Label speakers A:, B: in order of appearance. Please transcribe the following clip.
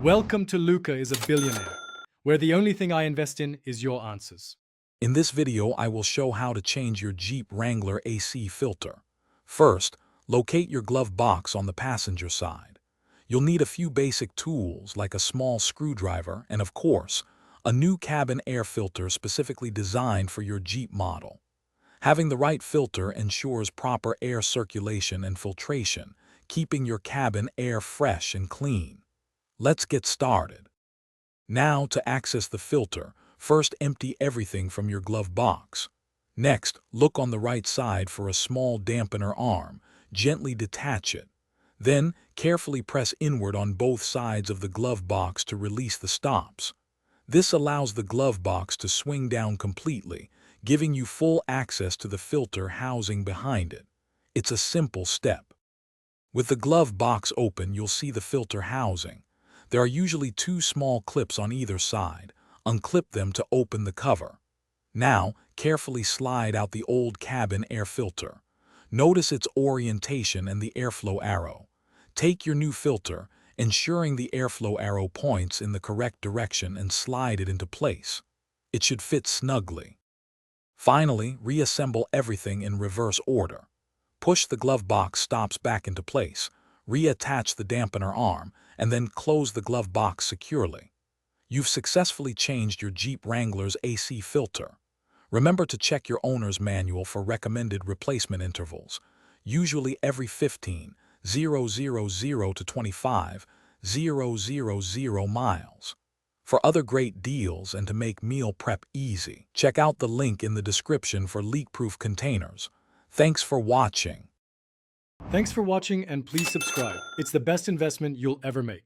A: Welcome to Luca is a Billionaire, where the only thing I invest in is your answers.
B: In this video, I will show how to change your Jeep Wrangler AC filter. First, locate your glove box on the passenger side. You'll need a few basic tools like a small screwdriver and, of course, a new cabin air filter specifically designed for your Jeep model. Having the right filter ensures proper air circulation and filtration, keeping your cabin air fresh and clean. Let's get started. Now, to access the filter, first empty everything from your glove box. Next, look on the right side for a small dampener arm. Gently detach it. Then, carefully press inward on both sides of the glove box to release the stops. This allows the glove box to swing down completely, giving you full access to the filter housing behind it. It's a simple step. With the glove box open, you'll see the filter housing. There are usually two small clips on either side. Unclip them to open the cover. Now, carefully slide out the old cabin air filter. Notice its orientation and the airflow arrow. Take your new filter, ensuring the airflow arrow points in the correct direction, and slide it into place. It should fit snugly. Finally, reassemble everything in reverse order. Push the glove box stops back into place, reattach the dampener arm, and then close the glove box securely. You've successfully changed your Jeep Wrangler's AC filter. Remember to check your owner's manual for recommended replacement intervals, usually every 15,000 to 25,000 miles. For other great deals and to make meal prep easy, check out the link in the description for leak-proof containers. Thanks for watching.
A: Thanks for watching and please subscribe. It's the best investment you'll ever make.